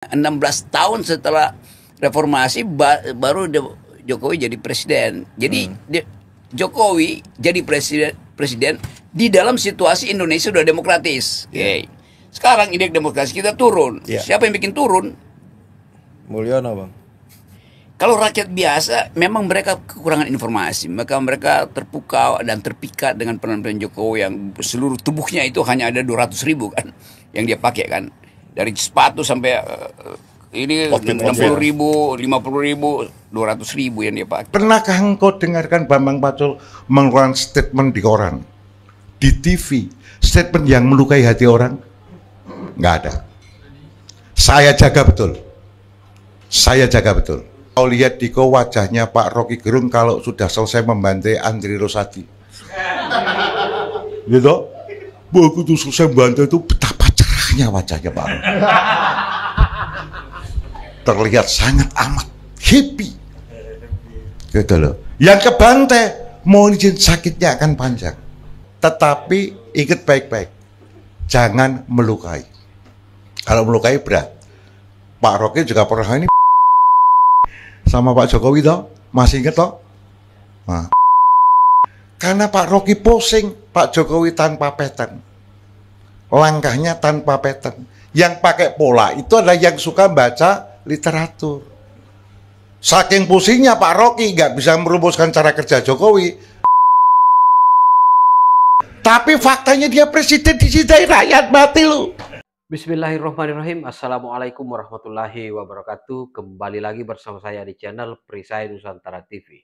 16 tahun setelah reformasi baru Jokowi jadi presiden. Jadi Jokowi jadi presiden di dalam situasi Indonesia sudah demokratis. Sekarang indeks demokrasi kita turun. Siapa yang bikin turun? Mulyono, Bang. Kalau rakyat biasa memang mereka kekurangan informasi, maka mereka terpukau dan terpikat dengan penampilan Jokowi yang seluruh tubuhnya itu hanya ada 200.000 kan yang dia pakai kan. Dari sepatu sampai ini 60.000, 50.000, 200.000 yang dia pakai. Pernahkah engkau dengarkan Bambang Pacul mengeluarkan statement di koran, di TV, statement yang melukai hati orang? Nggak ada. Saya jaga betul. Saya jaga betul. Kau lihat Diko wajahnya Pak Rocky Gerung kalau sudah selesai membantai Andri Rosadi. Gitu? Begitu selesai membantai itu betapa cerahnya wajahnya Pak. Terlihat sangat amat happy. Gitu loh. Yang kebantai mohon izin sakitnya akan panjang. Tetapi ingat baik-baik. Jangan melukai. Kalau melukai berat. Pak Rocky juga pernah ini sama Pak Jokowi toh, masih inget toh? Nah. Karena Pak Rocky posing, Pak Jokowi tanpa pattern, langkahnya tanpa pattern. Yang pakai pola itu adalah yang suka baca literatur. Saking pusingnya Pak Rocky nggak bisa merumuskan cara kerja Jokowi. Tapi faktanya dia presiden dicintai rakyat, mati lu. Bismillahirrahmanirrahim. Assalamualaikum warahmatullahi wabarakatuh. Kembali lagi bersama saya di channel Perisai Nusantara TV.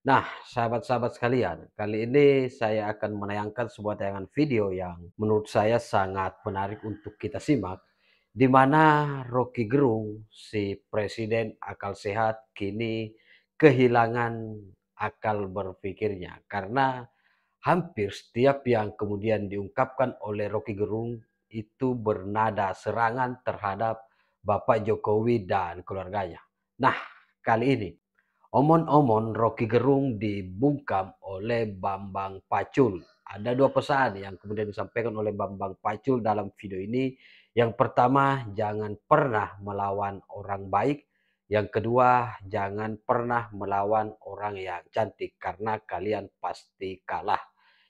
Nah, sahabat-sahabat sekalian, kali ini saya akan menayangkan sebuah tayangan video yang menurut saya sangat menarik untuk kita simak, di mana Rocky Gerung, si presiden akal sehat, kini kehilangan akal berpikirnya karena hampir setiap yang kemudian diungkapkan oleh Rocky Gerung itu bernada serangan terhadap Bapak Jokowi dan keluarganya. Nah, kali ini omon-omon Rocky Gerung dibungkam oleh Bambang Pacul. Ada dua pesan yang kemudian disampaikan oleh Bambang Pacul dalam video ini. Yang pertama, jangan pernah melawan orang baik. Yang kedua, jangan pernah melawan orang yang cantik karena kalian pasti kalah.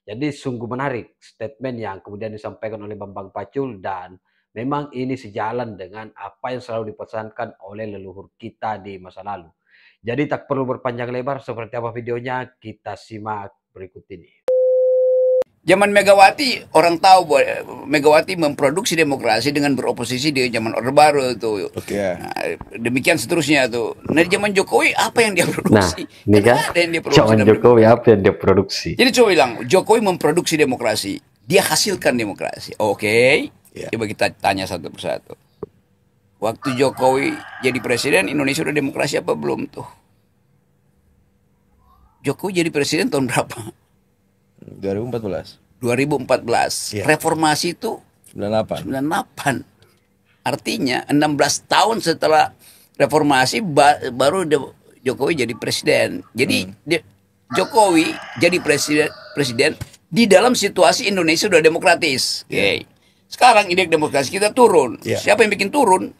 Jadi sungguh menarik statement yang kemudian disampaikan oleh Bambang Pacul, dan memang ini sejalan dengan apa yang selalu dipesankan oleh leluhur kita di masa lalu. Jadi tak perlu berpanjang lebar, seperti apa videonya kita simak berikut ini. Zaman Megawati, orang tahu bahwa Megawati memproduksi demokrasi dengan beroposisi di zaman Orde Baru itu. Nah, demikian seterusnya tuh. Nah, di zaman Jokowi apa yang dia produksi? Nah, ini kan zaman Jokowi apa yang dia produksi? Jadi coba bilang, Jokowi memproduksi demokrasi, dia hasilkan demokrasi. Oke. Coba kita tanya satu persatu. Waktu Jokowi jadi presiden, Indonesia udah demokrasi apa belum tuh? Jokowi jadi presiden tahun berapa? 2014. Reformasi itu 98. Artinya 16 tahun setelah reformasi baru Jokowi jadi presiden. Jadi Jokowi jadi presiden di dalam situasi Indonesia sudah demokratis. Sekarang indeks demokrasi kita turun. Siapa yang bikin turun?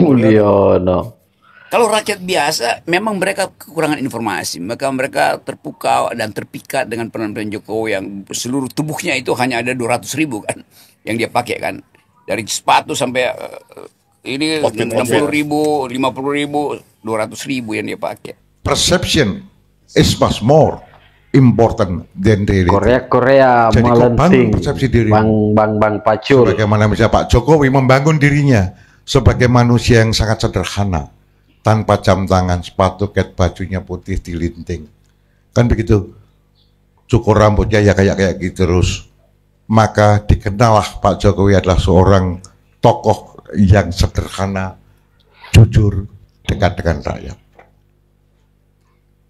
Mulyono. Kalau rakyat biasa memang mereka kekurangan informasi, maka mereka terpukau dan terpikat dengan penampilan Jokowi yang seluruh tubuhnya itu hanya ada 200.000 kan yang dia pakai kan. Dari sepatu sampai ini 60.000, 50.000, 200.000 yang dia pakai. Perception is much more important than reality. Korea melenting persepsi diri. Bang Pacul. Bagaimana misalnya Pak Jokowi membangun dirinya sebagai manusia yang sangat sederhana, tanpa jam tangan, sepatu ket, bajunya putih, dilinting. Kan begitu. Cukur rambutnya ya kayak gitu terus. Maka dikenallah Pak Jokowi adalah seorang tokoh yang sederhana, jujur, dekat dengan rakyat.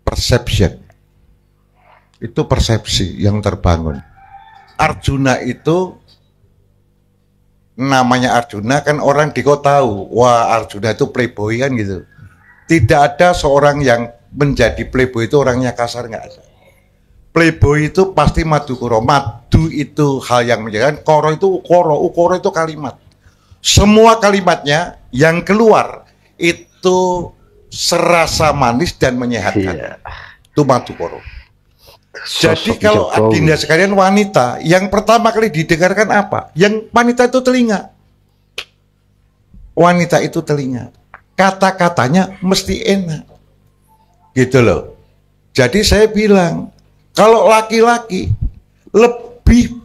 Perception. Itu persepsi yang terbangun. Arjuna itu, namanya Arjuna kan orang di kota tahu, wah Arjuna itu playboy kan gitu. Tidak ada seorang yang menjadi playboy itu orangnya kasar, nggak ada. Playboy itu pasti madu koro. Madu itu hal yang menjadikan, koro itu ukoro itu kalimat. semua kalimatnya yang keluar itu serasa manis dan menyehatkan. Iya. Itu Madukoro. Jadi Sosok kalau Jokowi. adinda sekalian wanita, yang pertama kali didengarkan apa? Yang wanita itu telinga. Wanita itu telinga. Kata-katanya mesti enak. Gitu loh. Jadi saya bilang, kalau laki-laki lebih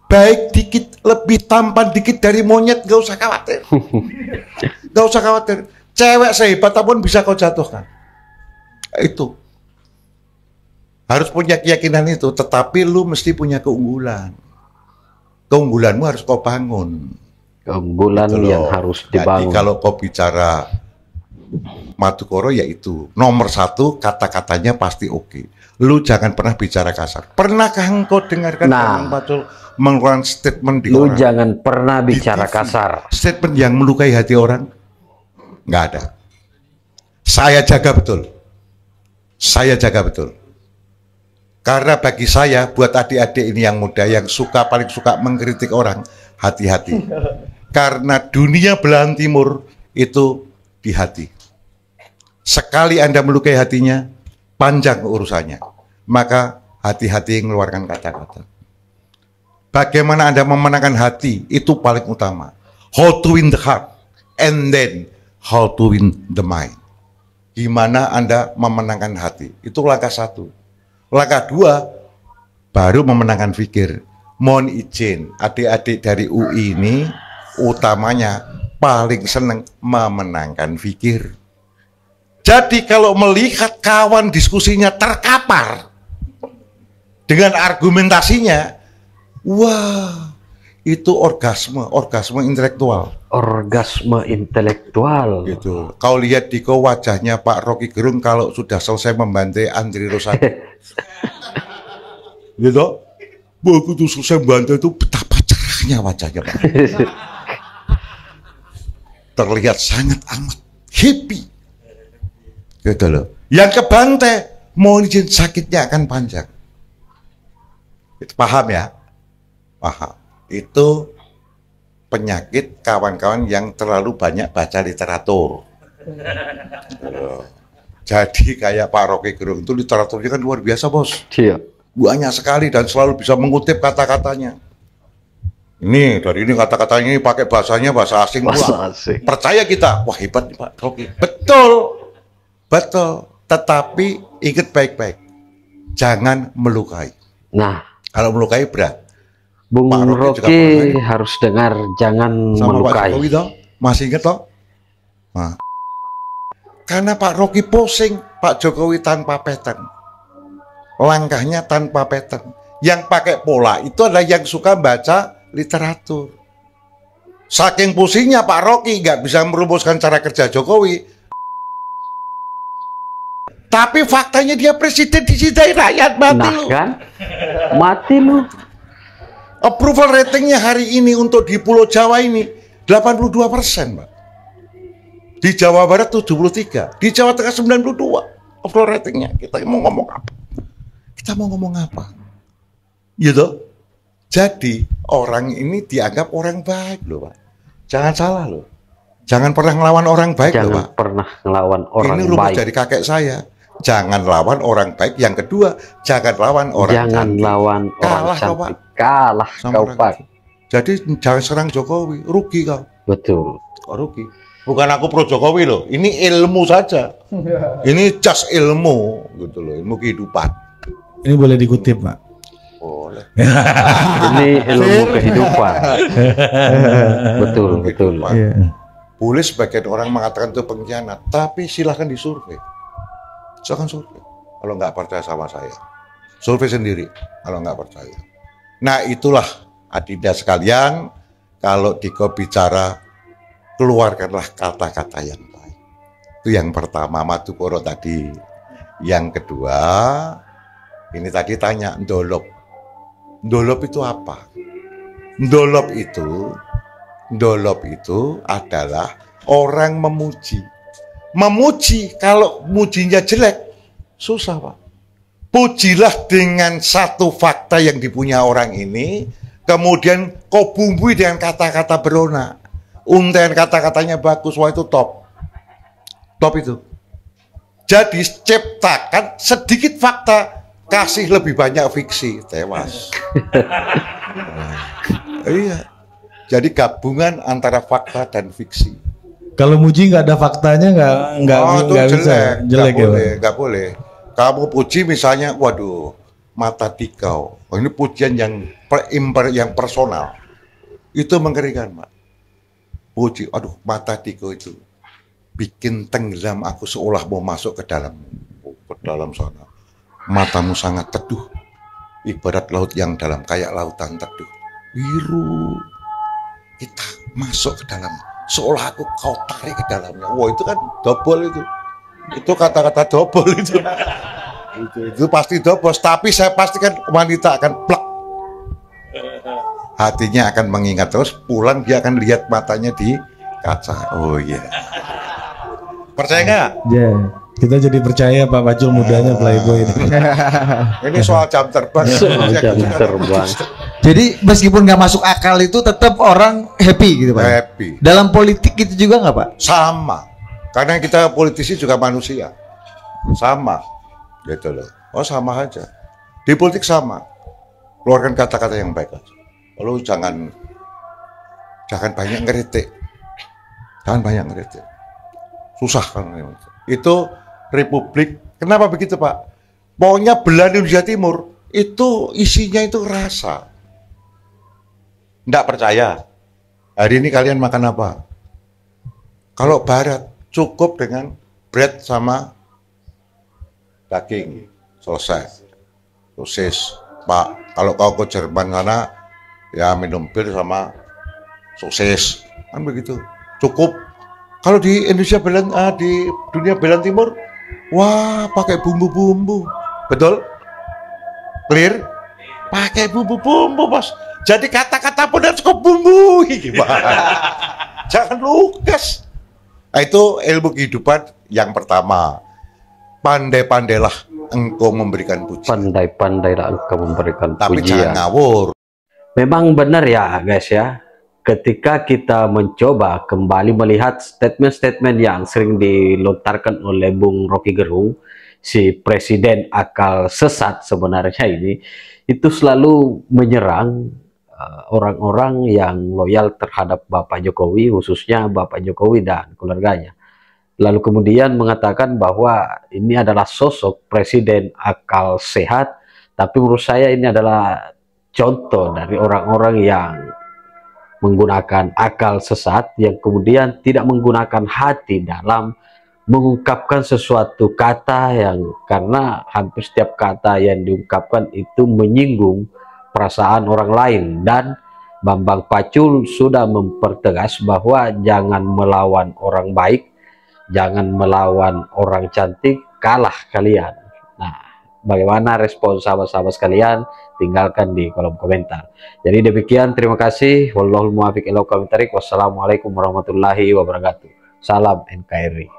baik dikit, lebih tampan dikit dari monyet, gak usah khawatir. Gak usah khawatir. Cewek sehebat apapun bisa kau jatuhkan. Itu. Harus punya keyakinan itu, tetapi lu mesti punya keunggulan. Keunggulanmu harus kau bangun. Keunggulan Gitu yang loh. harus Jadi dibangun. kalau kau bicara Madukoro, yaitu nomor satu, kata-katanya pasti oke. Lu jangan pernah bicara kasar. Pernahkah engkau dengarkan Bambang Pacul mengeluarkan statement di Lu orang? jangan pernah Di bicara TV, kasar. statement yang melukai hati orang? Nggak ada. Saya jaga betul. Saya jaga betul. Karena bagi saya, buat adik-adik ini yang muda, yang paling suka mengkritik orang, hati-hati. Karena dunia belahan timur itu di hati. Sekali Anda melukai hatinya, panjang urusannya. Maka hati-hati mengeluarkan kata-kata. Bagaimana Anda memenangkan hati, itu paling utama. How to win the heart, and then how to win the mind. Gimana Anda memenangkan hati, itu langkah satu. Langkah dua, baru memenangkan pikir. Mohon izin, adik-adik dari UI ini utamanya paling senang memenangkan pikir. Jadi kalau melihat kawan diskusinya terkapar dengan argumentasinya, wah, itu orgasme intelektual. Orgasme intelektual. Gitu. Kau lihat di wajahnya Pak Rocky Gerung kalau sudah selesai membantai Andri Rosadi. Gitu. Begitu selesai membantai itu betapa cerahnya wajahnya Pak. Terlihat sangat amat happy. Gitu loh. Yang kebantai, mohon izin sakitnya akan panjang. Itu paham ya? Paham. Itu penyakit kawan-kawan yang terlalu banyak baca literatur. Jadi kayak Pak Rocky Gerung itu literaturnya kan luar biasa, bos. Iya. Banyak sekali dan selalu bisa mengutip kata-katanya. Ini dari ini kata-katanya ini pakai bahasanya bahasa asing pula. Bahasa asing. Percaya kita, wah hebat nih Pak Rocky. Betul, betul. Tetapi ingat baik-baik, jangan melukai. Nah, Kalau melukai berat. Bung Pak Rocky juga Rocky pernah. harus dengar jangan Sama Pak melukai. Jokowi toh, masih ingat toh? Nah. Karena Pak Rocky posing, Pak Jokowi tanpa pattern. Langkahnya tanpa pattern. Yang pakai pola itu adalah yang suka baca literatur. Saking pusingnya Pak Rocky nggak bisa merumuskan cara kerja Jokowi. Tapi faktanya dia presiden dicintai rakyat, mati Nah lu. kan, mati lu. Approval ratingnya hari ini untuk di Pulau Jawa ini 82%, Pak. Di Jawa Barat 73, di Jawa Tengah 92 approval ratingnya. Kita mau ngomong apa? Kita mau ngomong apa? Gitu. Jadi orang ini dianggap orang baik loh, Pak. Jangan salah loh. Jangan pernah ngelawan orang baik loh, Pak. Jangan pernah ngelawan orang Ini rumus baik. dari kakek saya. Jangan lawan orang baik. Yang kedua, jangan lawan orang Jangan cantik. lawan orang Kalah kau, cantik. Pak. Kalah Sama kau, orang Pak. cantik. Jadi jangan serang Jokowi, rugi kau. Betul. Kok rugi? Bukan aku pro Jokowi loh. Ini ilmu saja. Ini just ilmu gitu loh, ilmu kehidupan. Ini boleh dikutip, Pak. Boleh. Ini ilmu kehidupan. Betul, Ilmu betul. kehidupan. Iya. Boleh sebagian orang mengatakan itu pengkhianat, tapi silahkan disurvei. Silahkan survei. Kalau nggak percaya sama saya, survei sendiri. Kalau nggak percaya. Nah itulah adinda sekalian. Kalau Diko bicara, keluarkanlah kata-kata yang baik. Itu yang pertama, Madukoro tadi. Yang kedua, ini tadi tanya ndolop. Ndolop itu apa? Ndolop itu adalah orang memuji. Memuji, kalau mujinya jelek, susah, Pak. Pujilah dengan satu fakta yang dipunya orang ini, kemudian kau bumbui dengan kata-kata berona. Untaian kata-katanya bagus, wah itu top. Top itu. Jadi ciptakan sedikit fakta, kasih lebih banyak fiksi, tewas. Iya. Jadi gabungan antara fakta dan fiksi. Kalau muji nggak ada faktanya nggak itu bisa, jelek ya, Pak? nggak boleh. Kamu puji misalnya, waduh, mata tikau. Oh, ini pujian yang yang personal. Itu mengerikan, Pak. Puji, aduh, mata tikau itu bikin tenggelam aku seolah mau masuk ke dalam sana. Matamu sangat teduh, ibarat laut yang dalam, kayak lautan teduh, biru. Kita masuk ke dalam, seolah aku kau tarik ke dalamnya. Wah, itu kan double itu. Itu kata-kata double itu. Itu pasti double. Tapi saya pastikan wanita akan plak. Hatinya akan mengingat terus. Pulang dia akan lihat matanya di kaca. Oh iya. Percaya nggak? Ya, kita jadi percaya Pak Pacul mudanya playboy ini. Ini soal jam terbang. Soal jam terbang. Jadi meskipun nggak masuk akal itu tetap orang happy gitu Pak. Happy. Dalam politik itu juga nggak Pak? Sama. Karena kita politisi juga manusia. Sama. Gitu loh. Oh sama aja. Di politik sama. Keluarkan kata-kata yang baik aja. Lalu jangan banyak ngeritik. Jangan banyak ngeritik. Susah kan. Itu republik. Kenapa begitu Pak? Pokoknya belahan Indonesia Timur itu isinya itu rasa. Nggak percaya. Hari ini kalian makan apa? Kalau Barat cukup dengan bread sama daging, selesai. Sosis, Pak. Kalau kau ke Jerman sana, ya minum bir sama sosis, kan begitu. Cukup. Kalau di Indonesia di dunia belahan timur, wah pakai bumbu-bumbu, betul? Clear? Pakai bumbu-bumbu bos. Jadi kata-kata pun harus kau bumbui, gimana? Jangan lugas. Nah, itu ilmu kehidupan yang pertama. Pandai-pandailah engkau memberikan pujian. Pandai-pandailah engkau memberikan Tapi pujian. jangan ngawur. Memang benar ya guys ya, ketika kita mencoba kembali melihat statement-statement yang sering dilontarkan oleh Bung Rocky Gerung, si presiden akal sesat sebenarnya ini, itu selalu menyerang orang-orang yang loyal terhadap Bapak Jokowi, khususnya Bapak Jokowi dan keluarganya. Lalu kemudian mengatakan bahwa ini adalah sosok presiden akal sehat, tapi menurut saya ini adalah contoh dari orang-orang yang menggunakan akal sesat, yang kemudian tidak menggunakan hati dalam mengungkapkan sesuatu kata, yang karena hampir setiap kata yang diungkapkan itu menyinggung perasaan orang lain. Dan Bambang Pacul sudah mempertegas bahwa jangan melawan orang baik, jangan melawan orang cantik, kalah kalian. Nah, bagaimana respon sahabat-sahabat sekalian? Tinggalkan di kolom komentar. Jadi demikian, terima kasih. Wallahul muwaffiq ila aqwamit thoriq. Wassalamualaikum warahmatullahi wabarakatuh. Salam NKRI.